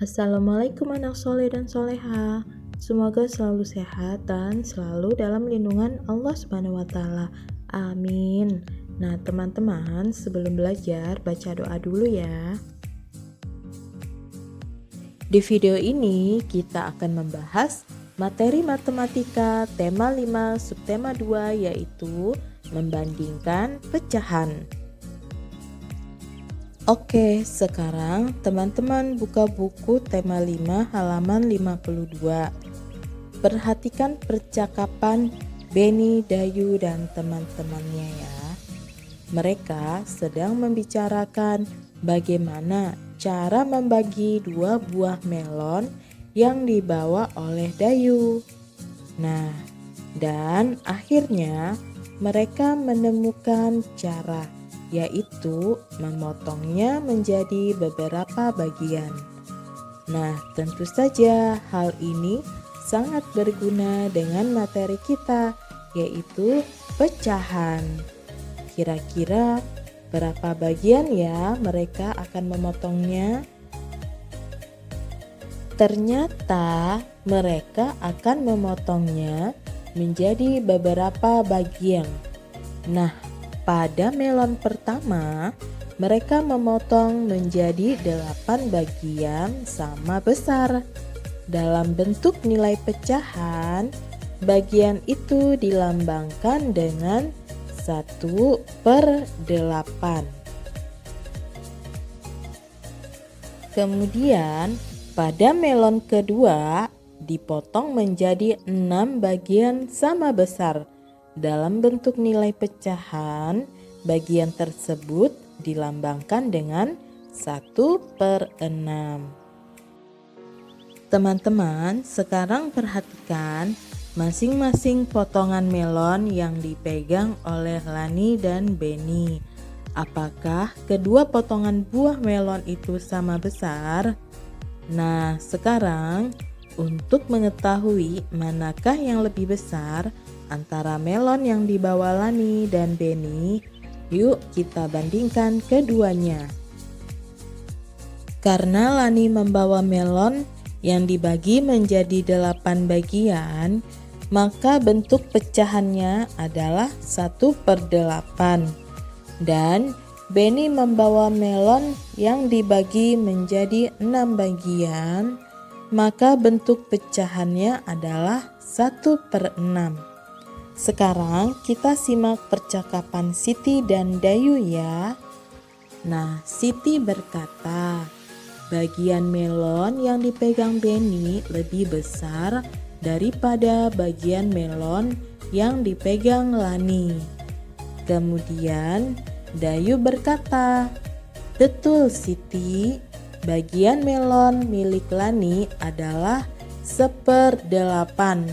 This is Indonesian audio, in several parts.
Assalamualaikum anak soleh dan soleha. Semoga selalu sehat dan selalu dalam lindungan Allah Subhanahu wa Ta'ala. Amin. Nah, teman-teman, sebelum belajar, baca doa dulu ya. Di video ini, kita akan membahas materi matematika tema 5 subtema 2, yaitu membandingkan pecahan. Oke, sekarang teman-teman buka buku tema 5 halaman 52. Perhatikan percakapan Benny, Dayu, dan teman-temannya ya. Mereka sedang membicarakan bagaimana cara membagi 2 buah melon yang dibawa oleh Dayu. Nah, dan akhirnya mereka menemukan cara, yaitu memotongnya menjadi beberapa bagian. Nah, tentu saja hal ini sangat berguna dengan materi kita, yaitu pecahan. Kira-kira berapa bagian ya mereka akan memotongnya? Ternyata mereka akan memotongnya menjadi beberapa bagian. Nah, pada melon pertama, mereka memotong menjadi 8 bagian sama besar. Dalam bentuk nilai pecahan, bagian itu dilambangkan dengan 1/8. Kemudian, pada melon kedua, dipotong menjadi 6 bagian sama besar. Dalam bentuk nilai pecahan, bagian tersebut dilambangkan dengan 1/6. Teman-teman, sekarang perhatikan masing-masing potongan melon yang dipegang oleh Lani dan Benny. Apakah kedua potongan buah melon itu sama besar? Nah, sekarang untuk mengetahui manakah yang lebih besar antara melon yang dibawa Lani dan Benny, yuk kita bandingkan keduanya. Karena Lani membawa melon yang dibagi menjadi 8 bagian, maka bentuk pecahannya adalah 1/8. Dan Benny membawa melon yang dibagi menjadi 6 bagian, maka bentuk pecahannya adalah 1/6. Sekarang kita simak percakapan Siti dan Dayu ya. Nah, Siti berkata, bagian melon yang dipegang Benny lebih besar daripada bagian melon yang dipegang Lani. Kemudian Dayu berkata, betul Siti, bagian melon milik Lani adalah 1/8.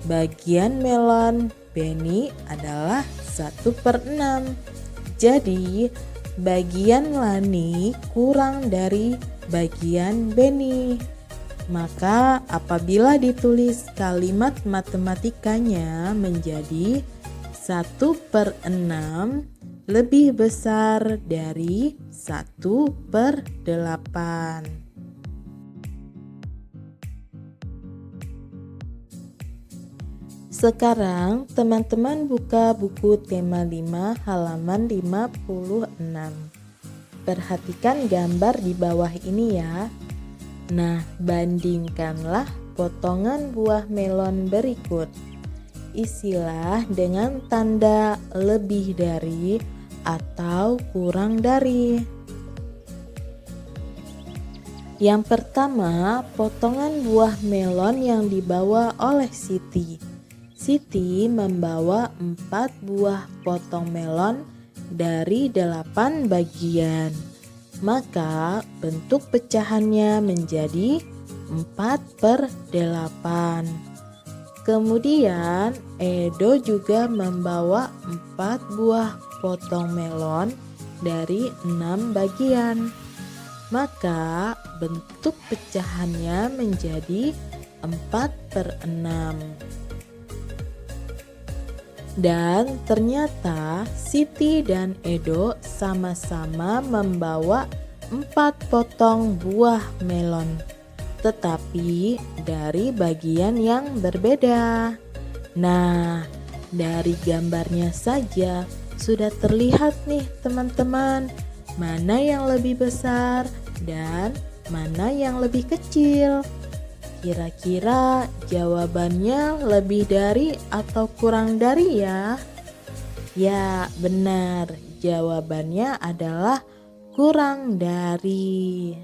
Bagian melon Benny adalah 1/6. Jadi bagian Lani kurang dari bagian Benny. Maka apabila ditulis kalimat matematikanya menjadi 1/6 lebih besar dari 1/8. Sekarang teman-teman buka buku tema 5 halaman 56. Perhatikan gambar di bawah ini ya. Nah, bandingkanlah potongan buah melon berikut. Isilah dengan tanda lebih dari atau kurang dari. Yang pertama, potongan buah melon yang dibawa oleh Siti. Siti membawa 4 buah potong melon dari 8 bagian. Maka bentuk pecahannya menjadi 4/8. Kemudian Edo juga membawa 4 buah potong melon dari 6 bagian. maka bentuk pecahannya menjadi 4/6. Dan ternyata Siti dan Edo sama-sama membawa 4 potong buah melon, tetapi dari bagian yang berbeda. Nah, dari gambarnya saja sudah terlihat nih teman-teman, mana yang lebih besar dan mana yang lebih kecil. Kira-kira jawabannya lebih dari atau kurang dari ya? Ya, benar. Jawabannya adalah kurang dari.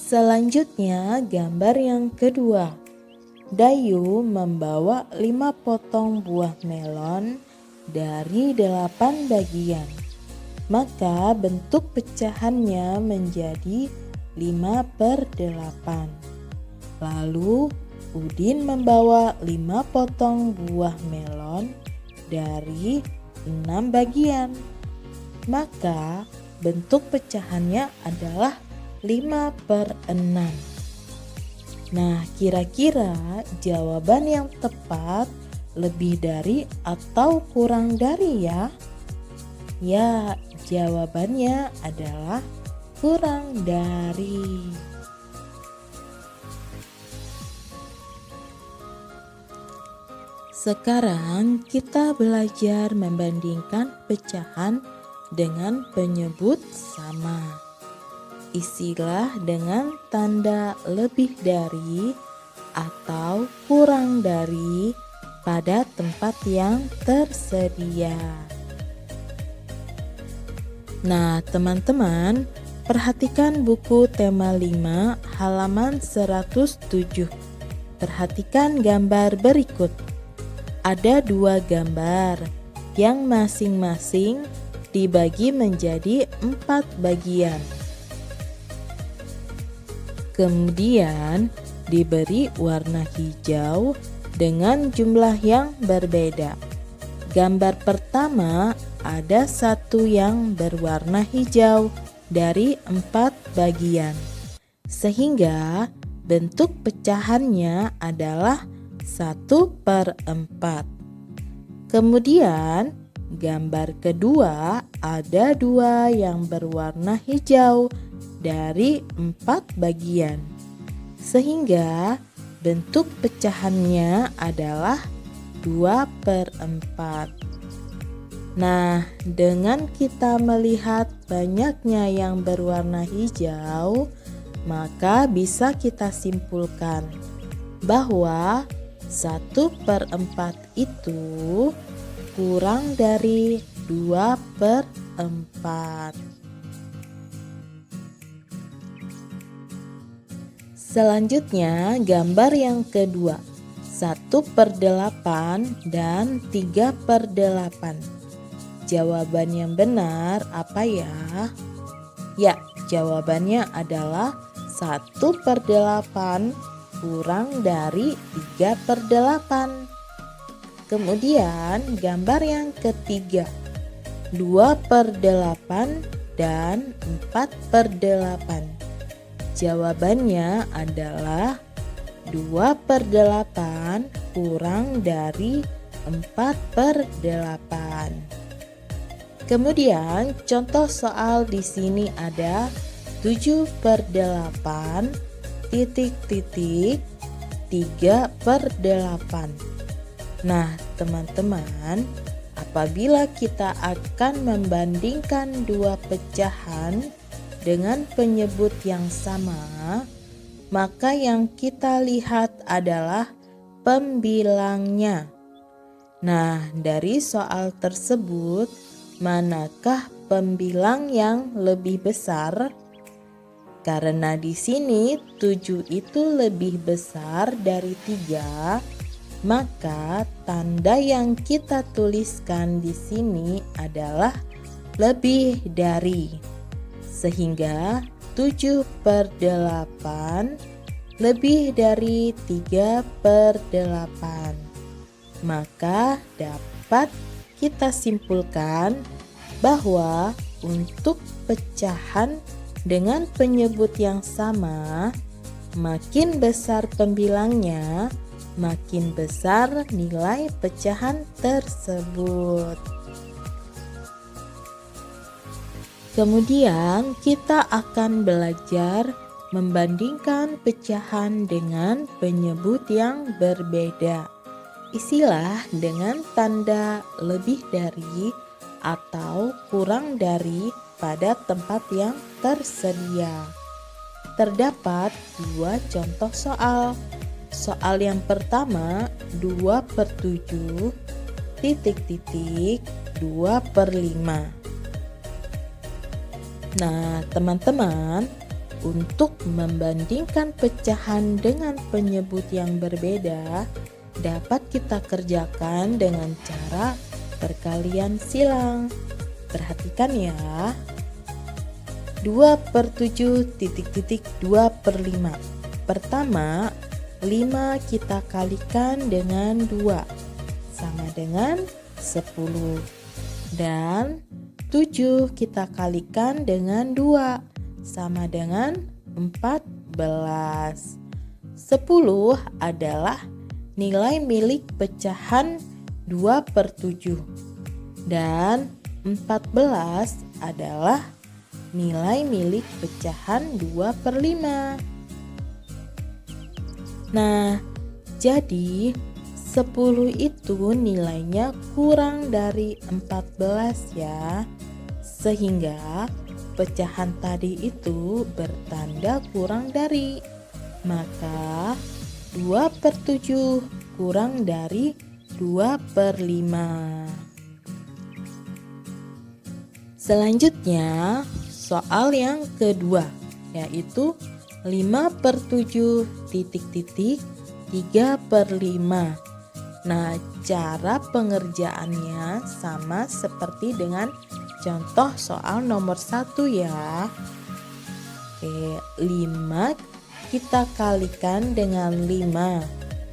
Selanjutnya, gambar yang kedua. Dayu membawa 5 potong buah melon dari 8 bagian. Maka bentuk pecahannya menjadi 5/8. Lalu Udin membawa 5 potong buah melon dari 6 bagian. Maka bentuk pecahannya adalah 5/6. Nah, kira-kira jawaban yang tepat lebih dari atau kurang dari ya? Ya, jawabannya adalah kurang dari. Sekarang kita belajar membandingkan pecahan dengan penyebut sama. Isilah dengan tanda lebih dari atau kurang dari pada tempat yang tersedia. Nah, teman-teman, perhatikan buku tema 5 halaman 107. Perhatikan gambar berikut. Ada 2 gambar yang masing-masing dibagi menjadi 4 bagian. Kemudian diberi warna hijau dengan jumlah yang berbeda. Gambar pertama ada 1 yang berwarna hijau dari 4 bagian, sehingga bentuk pecahannya adalah 1/4. Kemudian gambar kedua ada 2 yang berwarna hijau dari 4 bagian, sehingga bentuk pecahannya adalah 2/4. Nah, dengan kita melihat banyaknya yang berwarna hijau, maka bisa kita simpulkan bahwa 1/4 itu kurang dari 2/4. Selanjutnya, gambar yang kedua, 1/8 dan 3/8. Jawaban yang benar apa ya? Ya, jawabannya adalah 1/8 kurang dari 3/8. Kemudian gambar yang ketiga, 2/8 dan 4/8. Jawabannya adalah 2/8 kurang dari 4/8. Kemudian contoh soal di sini ada 7/8 titik-titik 3/8. Nah, teman-teman, apabila kita akan membandingkan 2 pecahan dengan penyebut yang sama, maka yang kita lihat adalah pembilangnya. Nah, dari soal tersebut, manakah pembilang yang lebih besar? Karena di sini 7 itu lebih besar dari 3, maka tanda yang kita tuliskan di sini adalah lebih dari. Sehingga 7/8 lebih dari 3/8. Maka dapat kita simpulkan bahwa untuk pecahan dengan penyebut yang sama, makin besar pembilangnya, makin besar nilai pecahan tersebut. Kemudian kita akan belajar membandingkan pecahan dengan penyebut yang berbeda. Isilah dengan tanda lebih dari atau kurang dari pada tempat yang tersedia. Terdapat dua contoh soal. Soal yang pertama 2/7 2/5. Nah, teman-teman, untuk membandingkan pecahan dengan penyebut yang berbeda, dapat kita kerjakan dengan cara perkalian silang. Perhatikan ya. 2/7 2/5. Pertama, 5 kita kalikan dengan 2 sama dengan 10. Dan 7 kita kalikan dengan 2 sama dengan 14. 10 adalah nilai milik pecahan 2/7 dan 14 adalah nilai milik pecahan 2/5. Nah, jadi 10 itu nilainya kurang dari 14 ya. Sehingga pecahan tadi itu bertanda kurang dari. Maka 2/7 kurang dari 2/5. Selanjutnya soal yang kedua, yaitu 5/7 3/5. Nah, cara pengerjaannya sama seperti dengan contoh soal nomor 1 ya. Oke, 5 kita kalikan dengan 5,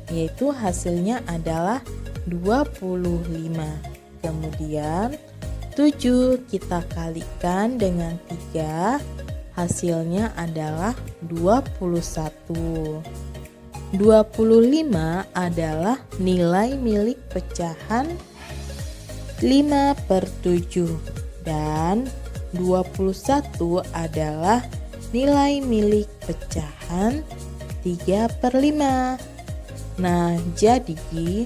yaitu hasilnya adalah 25. Kemudian 7 kita kalikan dengan 3, hasilnya adalah 21. 25 adalah nilai milik pecahan 5/7 dan 21 adalah nilai milik pecahan 3/5. Nah, jadi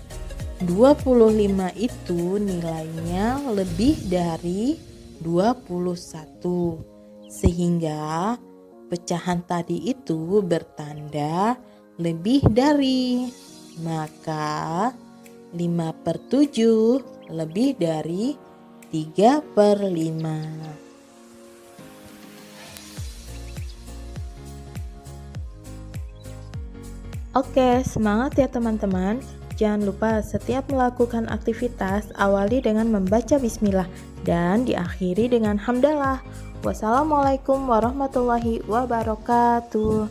25 itu nilainya lebih dari 21. Sehingga pecahan tadi itu bertanda lebih dari. Maka 5/7 lebih dari 3/5. Oke, semangat ya teman-teman. Jangan lupa setiap melakukan aktivitas awali dengan membaca bismillah dan diakhiri dengan hamdalah. Wassalamualaikum warahmatullahi wabarakatuh.